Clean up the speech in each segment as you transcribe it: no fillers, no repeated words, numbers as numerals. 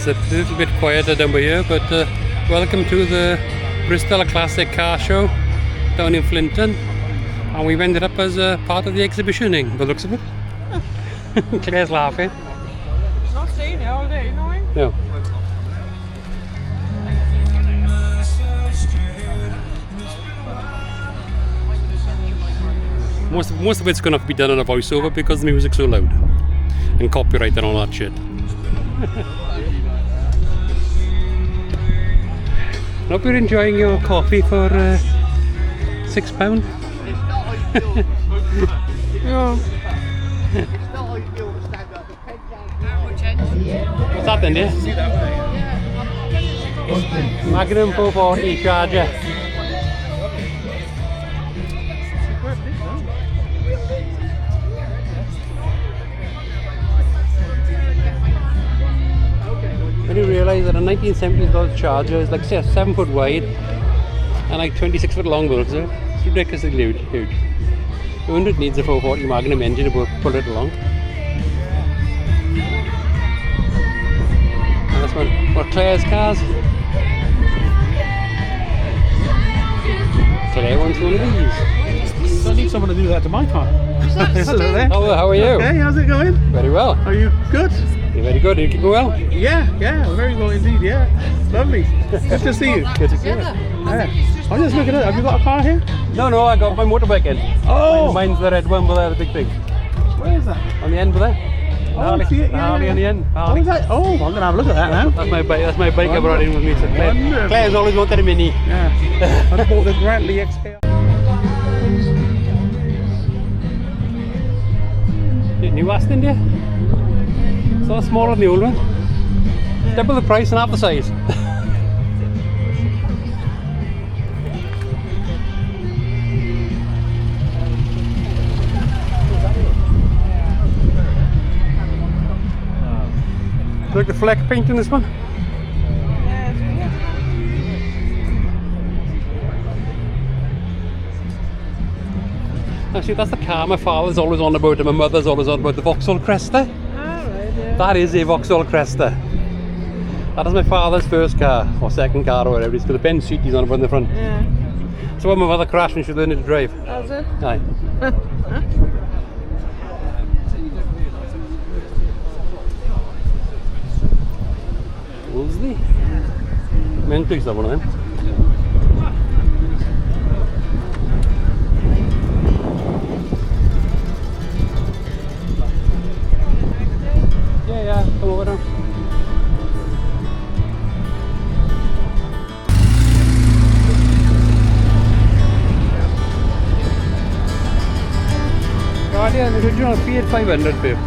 It's a little bit quieter down by here, but welcome to the Bristol Classic Car Show down in Flinton. And we've ended up as part of the exhibitioning, by the looks of it. Claire's laughing. Not staying here all day, knowing? No. Most of it's going to have to be done on a voiceover because the music's so loud. And copyright and all that shit. Hope you're enjoying your coffee for £6. Yeah. What's that then, dear? Magnum 440 charger. When you realise that a 1970s Dodge Charger is like, say, 7 foot wide and like 26 foot long, though, so it's ridiculously huge. I wonder if it needs a 440 Magnum engine to pull it along. And that's one of Claire's cars. Claire wants one of these. I need someone to do that to my car. Hello there. Oh, how are you? Okay, how's it going? Very well. Are you good? You're very good. Are you keeping well? Yeah, very well indeed, yeah. Lovely. Good to see you. Good to see you. Yeah. I'm just looking at it. Have you got a car here? No, I got my motorbike in. Oh! Mine's the red one, but there, the big thing. Where is that? On the end, there. Oh, I see it, yeah. Harley on the end. Oh, is that? Oh, I'm going to have a look at that now. That's my bike. That's my bike I brought in with me. So Wonderful. Claire's always wanted a mini. Yeah. I bought the Grantley XL. New Aston, dear. It's a lot smaller than the old one. Double the price and half the size. Look at the fleck paint in this one. Actually, that's the car my father's always on about and my mother's always on about, the Vauxhall Cresta. That is a Vauxhall Cresta. That is my father's first car, or second car, or whatever it is, because the Benz seat he's on about in the front. Yeah. So when my mother crashed when she was learning to drive. That's it? Aye. Wolseley? Men tycks that one of them. Yeah, come over now. Guardian original Fiat 500 babe.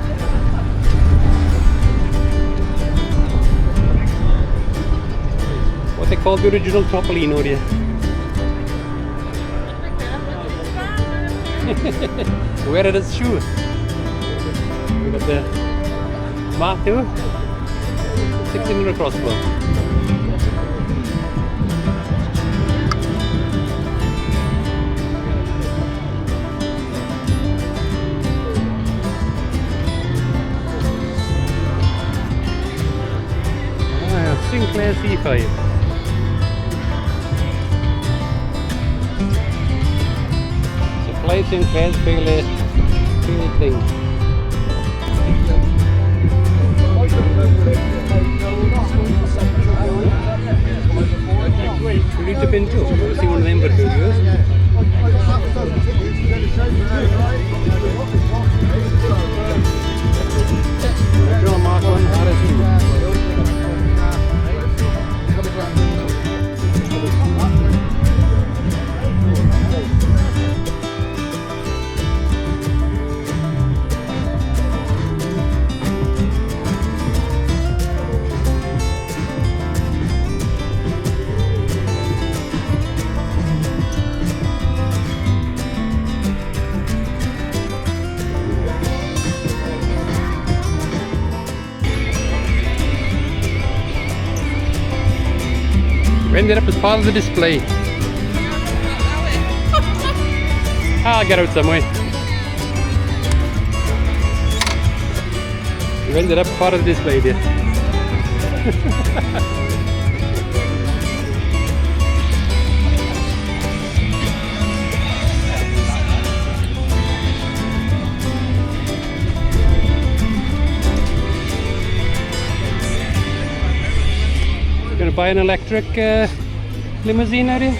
What they call the original Topolino, dear. Where it is shoe. We got the Moto 1600 crossbow. Sinclair C5. Supply Sinclair's fairly thing. We need to pin too. See one of them for 2 years. Mark 1 RS2. We ended up as part of the display. I'll get out some way. We ended up part of the display there. Gonna buy an electric limousine out here.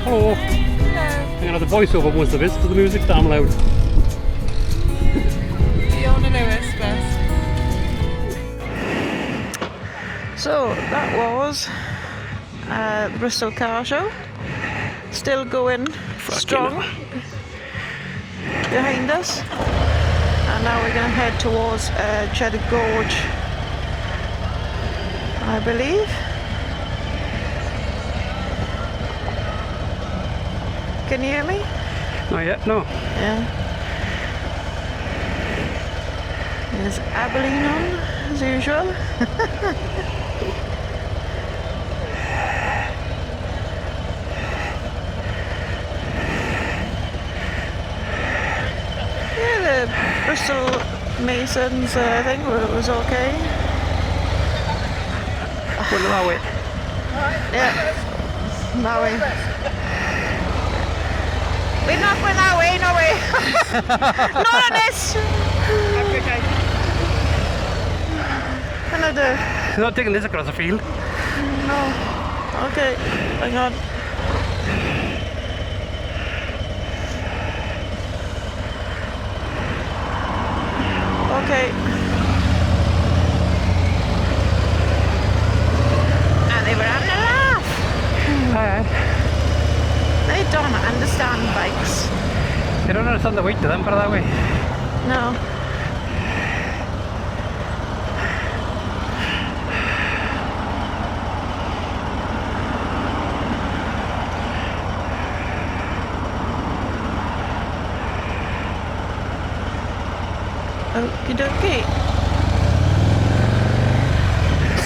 Hello. Hang on, the voiceover most of this because the music's damn loud. Fiona Lewis best. So that was the Bristol car show. Still going strong behind us. And now we're going to head towards Cheddar Gorge, I believe. Can you hear me? Not yet, no. Yeah. There's Abilene on, as usual. Yeah, the Bristol Masons thing was okay. Well, that way. Yeah, that way. We're not going that way, no way. Not on this. Okay. Another. You're not taking this across the field. No. Okay. Hang on. Okay. And they were having a laugh. Aye. They don't understand bikes. They don't understand the weight to them, put it that way. No. Okie dokie.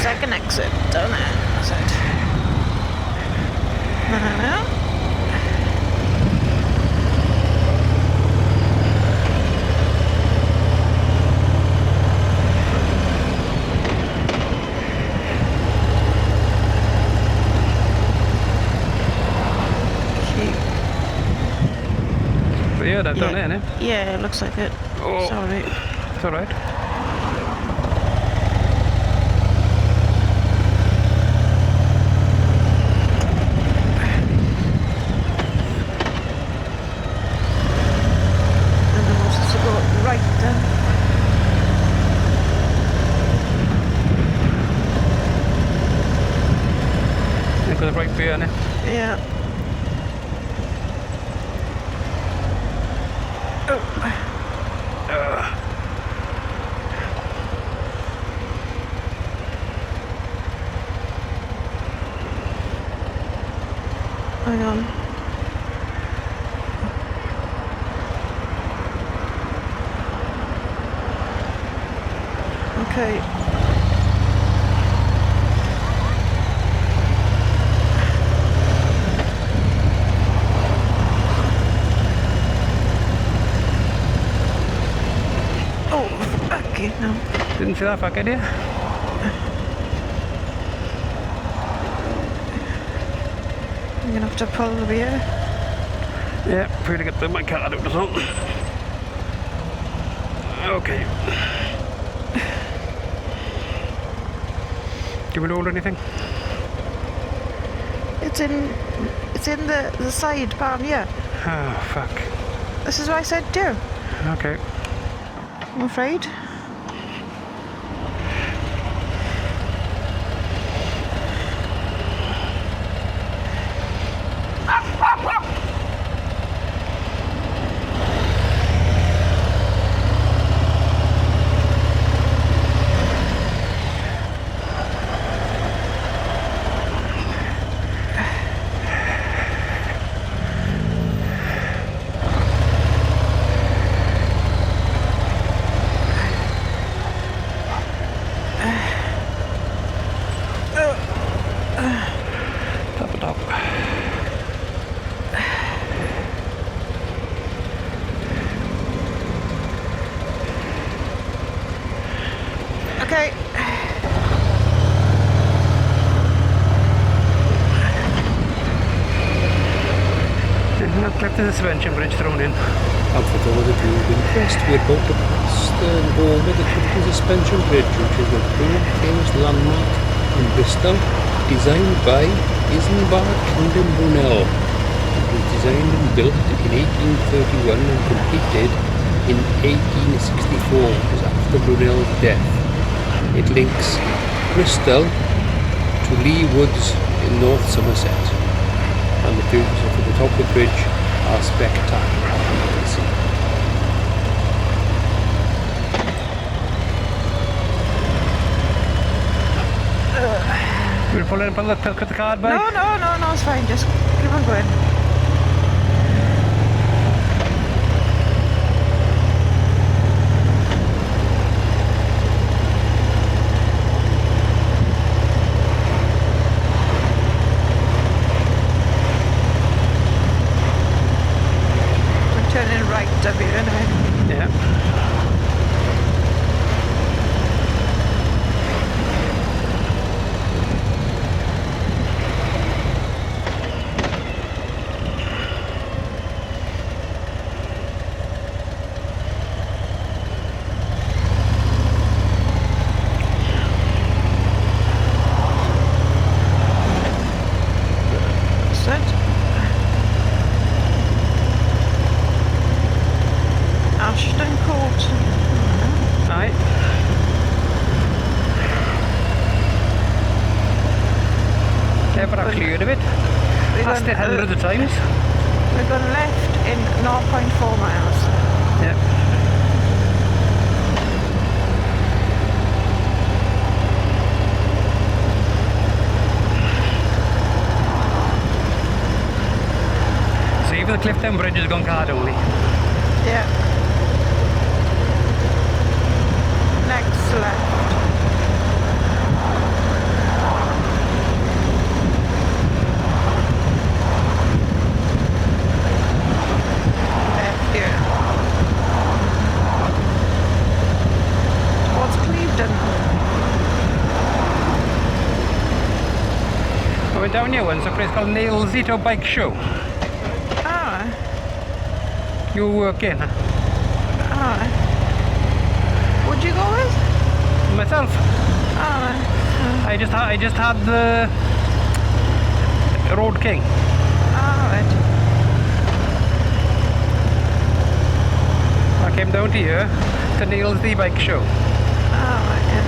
Second exit, don't it? Is it? No. But yeah, that's down there, innit? Yeah, it looks like it. Oh. Sorry. It's alright. And then we're supposed to go right then. You've got the right beer, innit? Yeah. Hang on. Okay. see that fucking here? You're gonna have to pull the beer. Yeah, trying to get my card out or something. Okay. Do we hold anything? It's in the side pan, yeah. Oh, fuck. This is what I said do. Okay. I'm afraid. Top it up. Okay. Not left the suspension bridge thrown in. And for those of you impressed, we're about to pass over the Clifton Suspension Bridge, which is a world famous landmark in Bristol, designed by Isambard Kingdom Brunel. It was designed and built in 1831 and completed in 1864, which is after Brunel's death. It links Bristol to Lee Woods in North Somerset, and the views of the top of the bridge are spectacular, as you can see. We're pulling the card back? No, it's fine. Just keep on going. We're turning right up here anyway. Yeah. Ashton Court. Aye. Never actually heard of it. Passed it hundreds of times. We're going left in 0.4 miles. Yeah. So even the Clifton Bridge has gone card only. Yeah. Next left. Left here. Towards Clevedon. I went down here once, a place called Nail's Detour Bike Show. Ah. You work in? Ah. Would you go with? Myself. Ah. I just had the Road King. Ah, right. I came down to here to Neil's the Bike Show. Ah, right, yeah.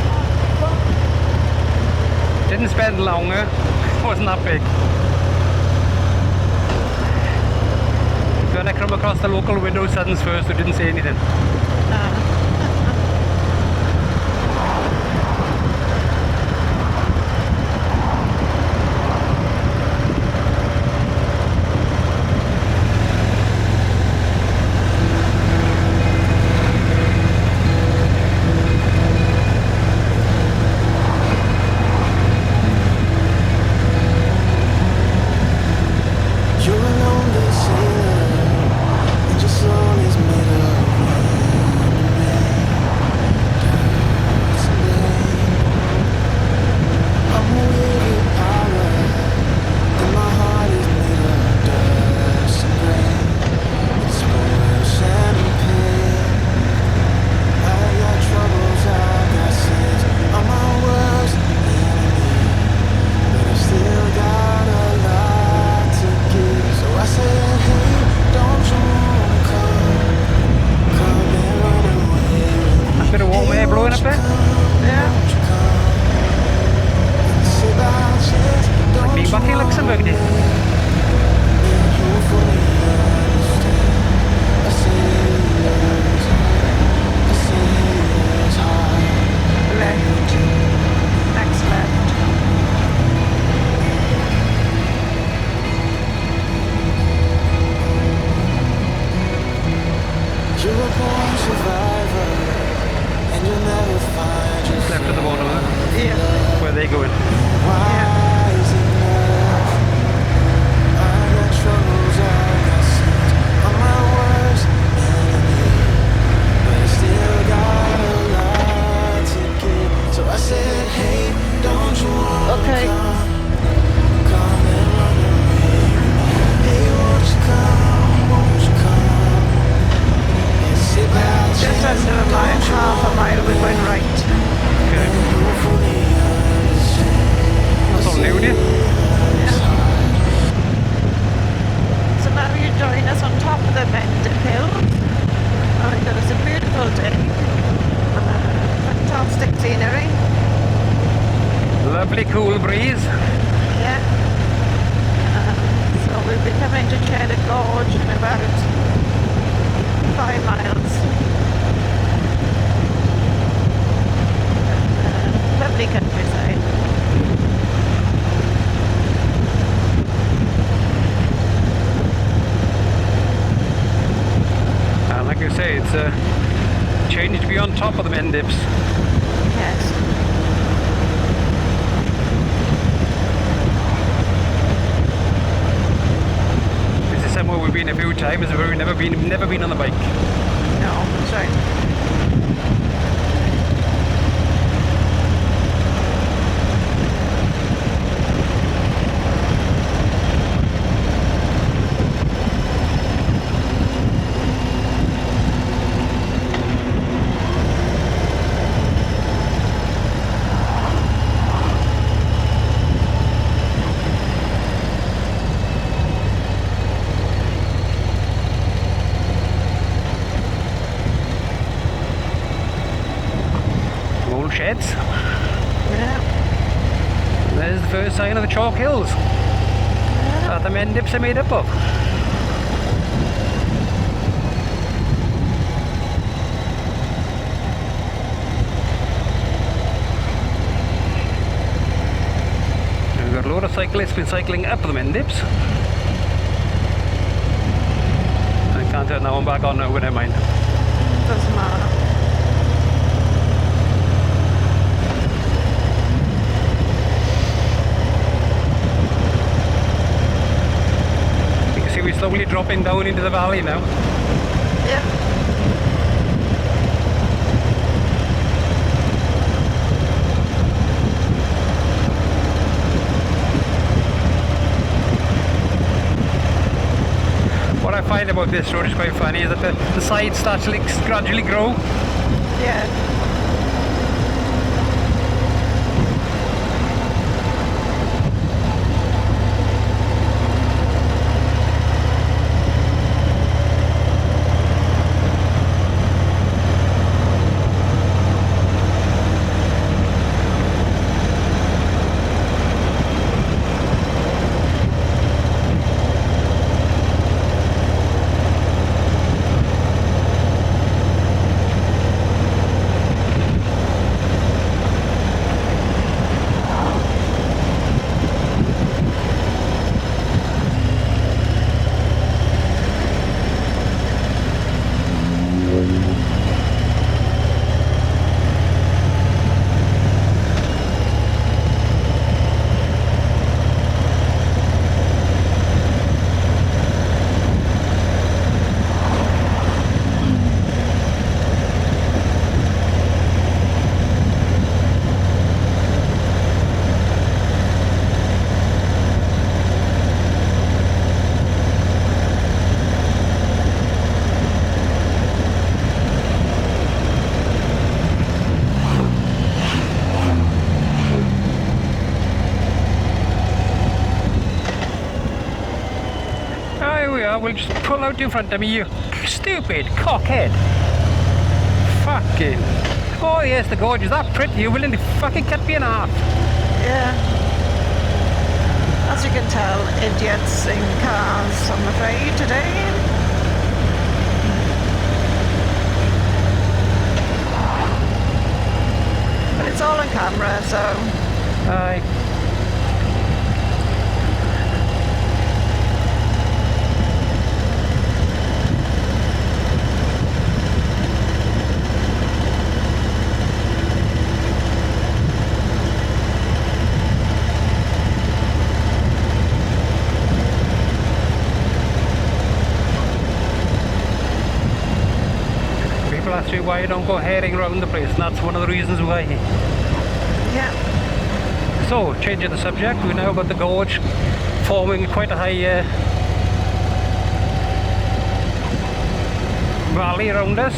Didn't spend longer. Wasn't that big. Then I come across the local widow sons first who didn't say anything. Ah. You're a lonely sailor, and your soul is made of rain. lady. Left. Next left. You're a born survivor, and you'll never find your Left at the bottom, huh? Yeah. Where are they going? wise enough. I got troubles, I got sins. I'm my worst enemy, but I still got a lot to give. So I said, hey, don't you wanna Okay. come and run away with me? Hey, won't you come? Won't you come? And sit back, Just under a mile, half a mile, we're going right. Okay. That's all new, dear. So now you join us on top of the Mendip Hill. And it's a beautiful day. Fantastic scenery. Lovely cool breeze. Yeah. So we'll be coming to Cheddar Gorge in about 5 miles. Lovely countryside. And like you say, it's a change to be on top of the Mendips. Yes. This is somewhere we've been a few times, but we've never been on the bike. No, that's right. Old sheds. Yeah. There's the first sign of the chalk hills that the Mendips are made up of. We've got a load of cyclists been cycling up the Mendips. I can't turn that one back on now, but never mind. Doesn't matter. You can see we're slowly dropping down into the valley now. Yeah. What I find about this road is quite funny is that the sides start to gradually grow. Yeah. Will just pull out in front of me, you stupid cockhead. Fucking. Oh yes, the gorge is that pretty. You're willing to fucking cut me in half. Yeah. As you can tell, idiots in cars, I'm afraid, today. But it's all on camera, so Aye. People ask you why you don't go herring around the place, and that's one of the reasons why. yeah. So, changing the subject, we now got the gorge forming quite a high valley around us.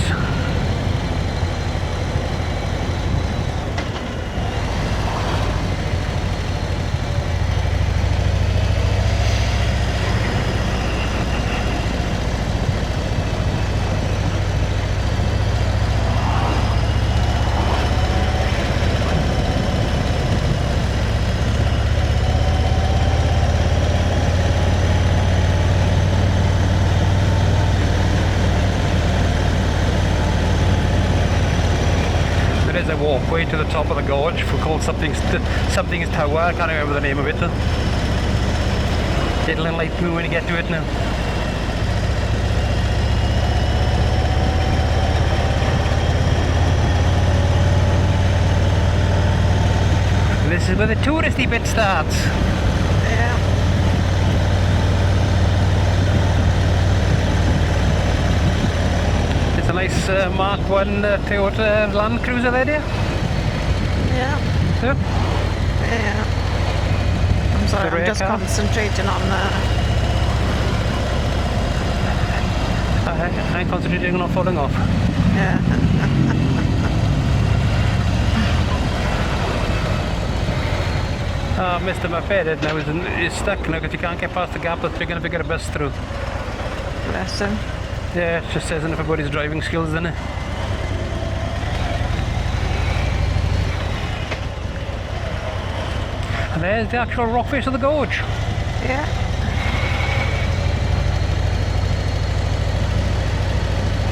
There's a walkway to the top of the gorge. We called something's tower. I can't remember the name of it. It'll enlighten me when you get to it now. This is where the touristy bit starts. Yeah. It's a nice Mark 1 Toyota Land Cruiser there, dear. Yeah. Yeah. Yeah. I'm sorry, The rear I'm just car? concentrating on I'm concentrating on not falling off. yeah. Mr. Moped now is stuck now because you can't get past the gap that they're going to figure a bus through. Bless him. Yeah, it just says in everybody's driving skills, doesn't it? And there's the actual rock face of the gorge. Yeah.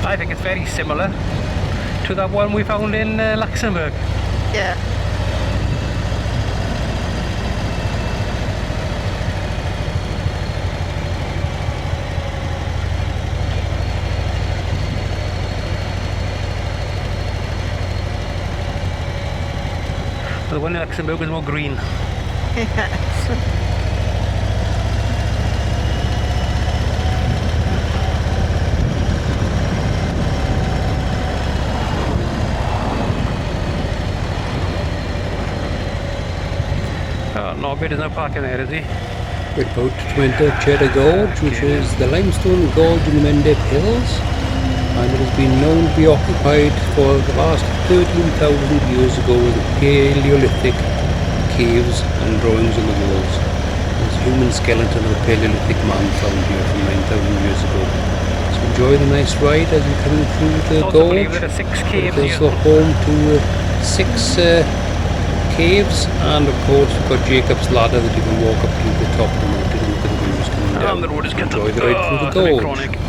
I think it's very similar to that one we found in Luxembourg. Yeah. But the one in Luxembourg was more green. Yes. Oh, Norbert is now parking there, is he? We're about to enter Cheddar Gorge, which is the limestone gorge in the Mendip Hills, and it has been known to be occupied for the last 13,000 years ago with Paleolithic caves and drawings on the walls. There's a human skeleton of a Paleolithic man found here from 9,000 years ago. So enjoy the nice ride as you're coming through the I also believe gorge. there are 6 caves It's here. also home to 6 caves, and of course we've got Jacob's ladder that you can walk up to the top of the mountain and look at the views coming down. And the road is getting Enjoy the ride through the it's a bit gorge. chronic.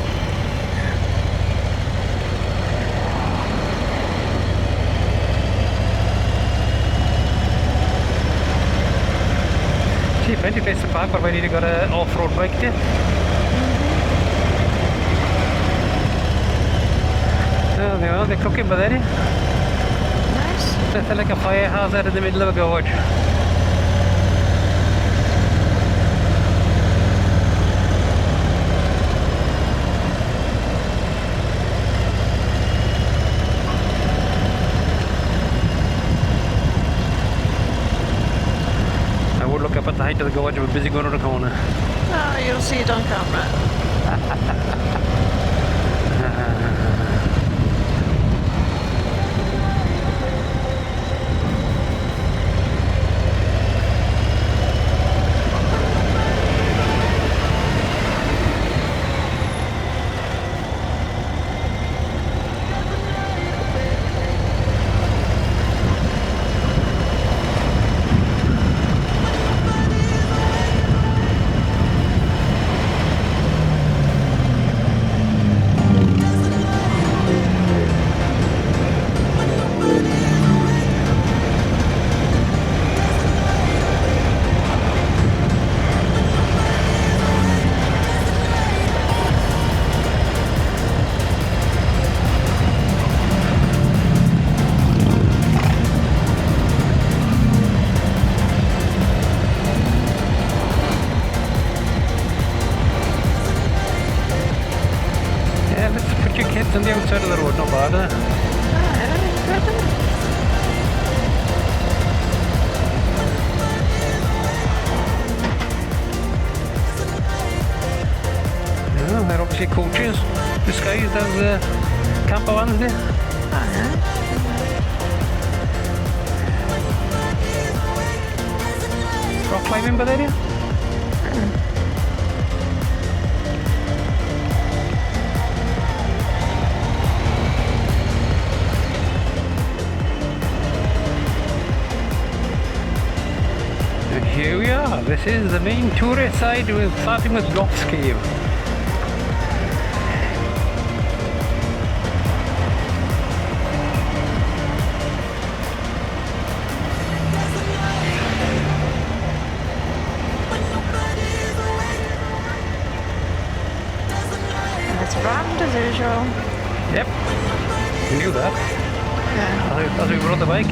See, plenty of place to park, provided you got an off-road bike there. Oh, they are, they're cooking by there. Nice. They're like a fire hazard in the middle of a gorge. I would look up at the height of the gorge, we're busy going around the corner. Oh, you'll see it on camera. on the outside of the road, not bad, eh? Yeah, they're obviously coaches disguised as camper vans there. Rock climbing by there, yeah? Here we are. This is the main tourist side, starting with Goth's Cave. It's rammed as usual. Yep, you knew that. Yeah. As we rode the bike.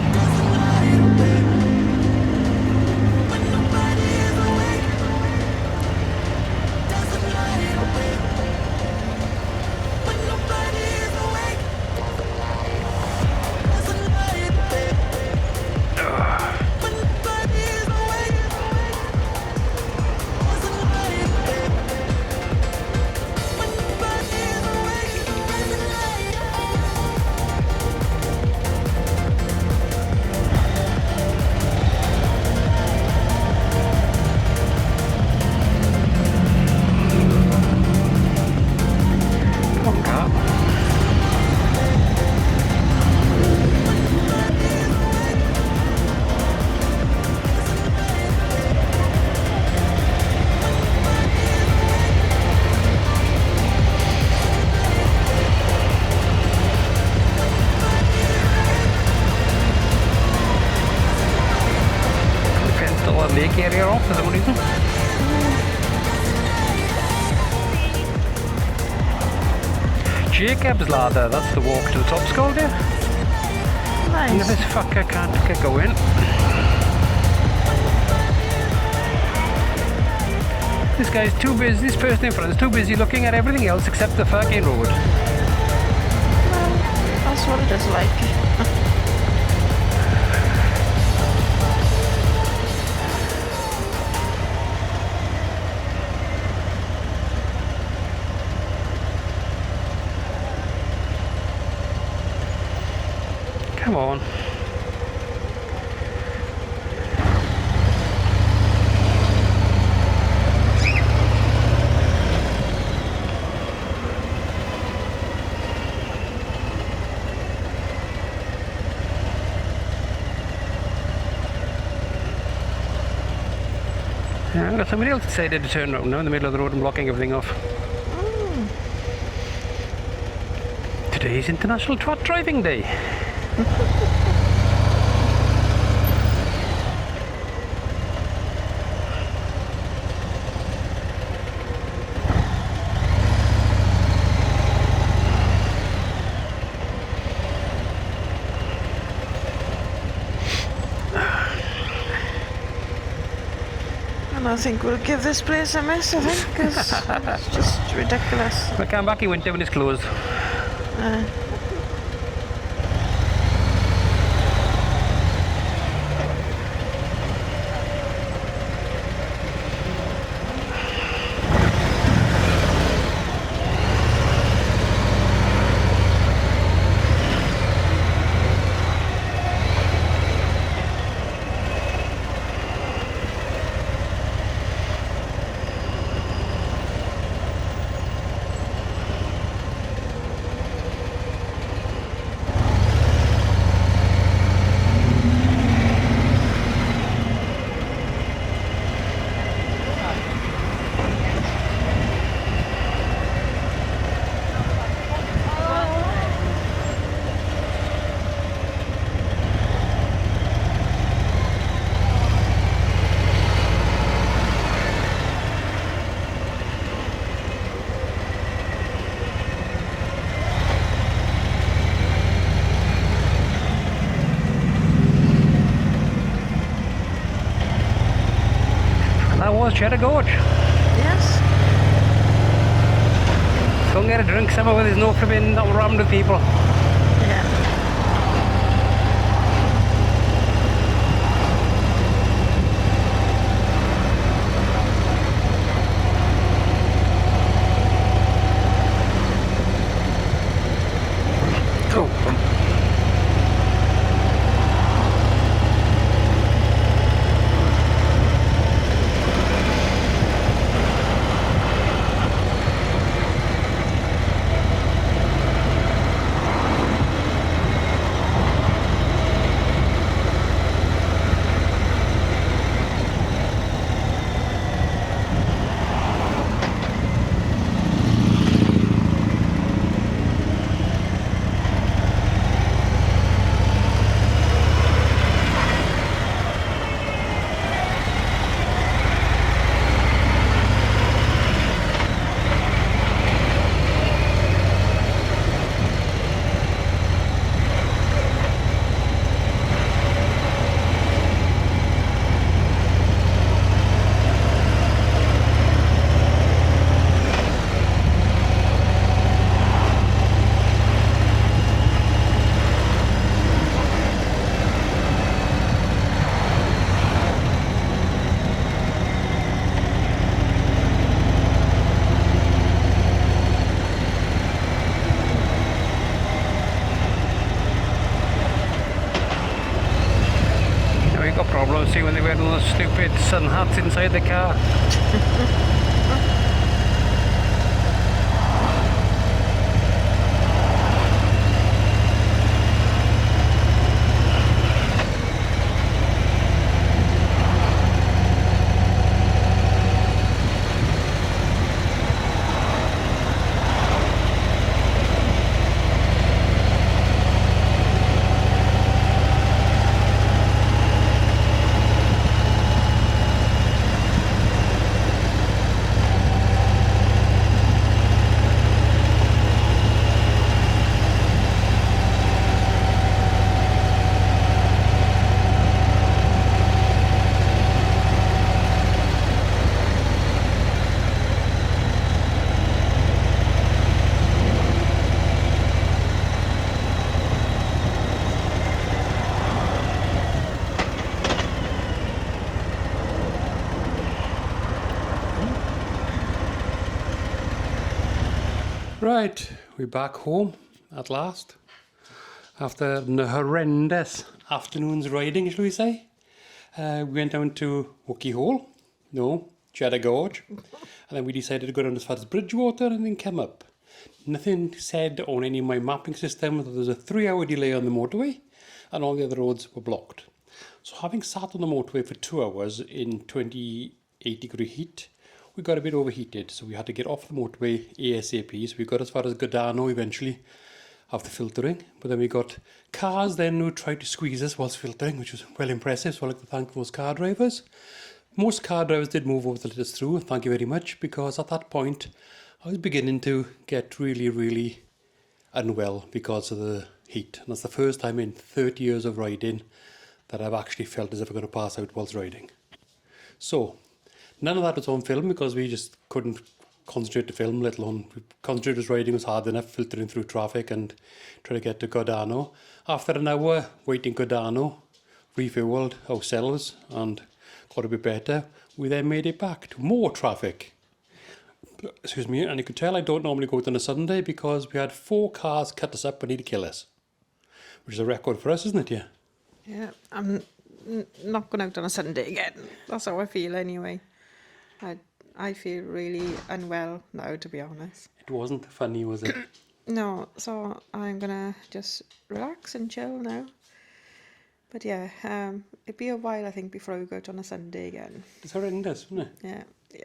Lake area off for some reason. Jacob's Ladder, that's the walk to the top's called there. And Nice. this fucker can't get going. This guy's too busy, this person in front is too busy looking at everything else except the fucking road. Well, that's what it is like. Come on. Yeah, I've got somebody else decided to turn around now in the middle of the road and blocking everything off. Today's International Twat Driving Day. And I think we'll give this place a miss, I think, because it's just ridiculous. I came back in winter when it's closed. That was Cheddar Gorge. Yes. Go and get a drink somewhere where there's no flipping not rammed with people. Yeah. Problems see when they wear those stupid sun hats inside the car. Right, we're back home at last after a horrendous afternoon's riding, shall we say. We went down to Cheddar Gorge, and then we decided to go down as far as Bridgewater and then come up. Nothing said on any of my mapping system that there was a 3-hour delay on the motorway and all the other roads were blocked. So having sat on the motorway for 2 hours in 28-degree heat, we got a bit overheated, so we had to get off the motorway ASAP. So we got as far as Godano eventually after filtering, but then we got cars then who tried to squeeze us whilst filtering, which was well impressive, so I'd like to thank those car drivers. Most car drivers did move over to let us through, thank you very much, because at that point I was beginning to get really unwell because of the heat, and that's the first time in 30 years of riding that I've actually felt as if I'm going to pass out whilst riding. So none of that was on film because we just couldn't concentrate to film, let alone concentrate as riding was hard enough, filtering through traffic and trying to get to Godano. After an hour waiting Godano, refuelled ourselves and got a bit better, we then made it back to more traffic. Excuse me, and you could tell I don't normally go out on a Sunday because we had 4 cars cut us up and need to kill us, which is a record for us, isn't it? Yeah. Yeah, I'm not going out on a Sunday again. That's how I feel anyway. I feel really unwell now, to be honest. It wasn't funny, was it? No, so I'm gonna just relax and chill now. But yeah, it'd be a while I think before we go out on a Sunday again. It's horrendous, wasn't it? Yeah,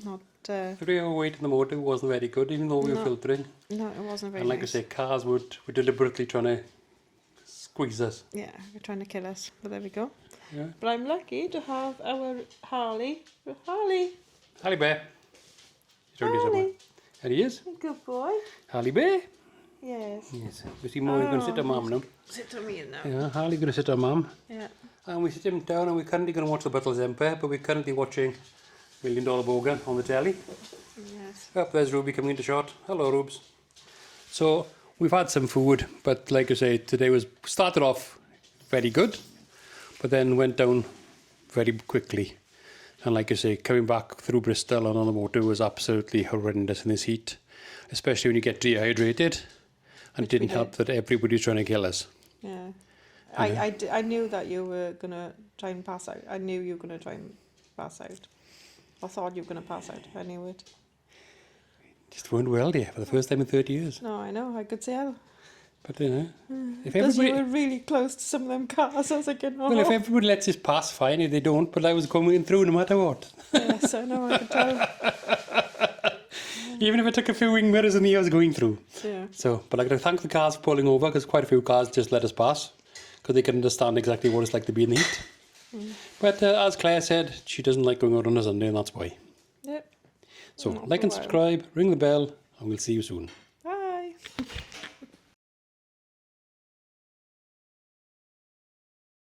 not. 3-hour wait in the motor wasn't very good, even though we were filtering. No, it wasn't very And like nice. I say, cars were deliberately trying to squeeze us. Yeah, they're trying to kill us, but there we go. Yeah. But I'm lucky to have our Harley. Harley Bear. He's around here somewhere. There he is. Good boy. Harley Bear. Yes. Yes. We see Mo's going to sit on Mum now. Sit on me now. Yeah, Harley's going to sit on Mum. Yeah. And we sit him down and we're currently going to watch the Battles Empire, but we're currently watching $1 Million Bogan on the telly. Yeah. Yes. Oh, there's Ruby coming into shot. Hello, Rubes. So we've had some food, but like I say, today started off very good, but then went down very quickly. And like I say, coming back through Bristol and on the motor was absolutely horrendous in this heat, especially when you get dehydrated. And it didn't help that everybody was trying to kill us. Yeah. I knew that you were going to try and pass out. I knew you were going to try and pass out. I thought you were going to pass out. I knew it. Just weren't well there for the first time in 30 years. No, I know. I could tell. But you know, if Because you everybody, were really close to some of them cars. I was thinking, oh. well, if everybody lets us pass, fine. If they don't, but I was coming through no matter what. Yes, I know. I could tell. Even if I took a few wing mirrors in the air, I was going through. Yeah. So, but I got to thank the cars for pulling over, because quite a few cars just let us pass because they can understand exactly what it's like to be in the heat. But as Claire said, she doesn't like going out on a Sunday, and that's why. Yep. So Not like for and a while. subscribe, ring the bell, and we'll see you soon. Bye.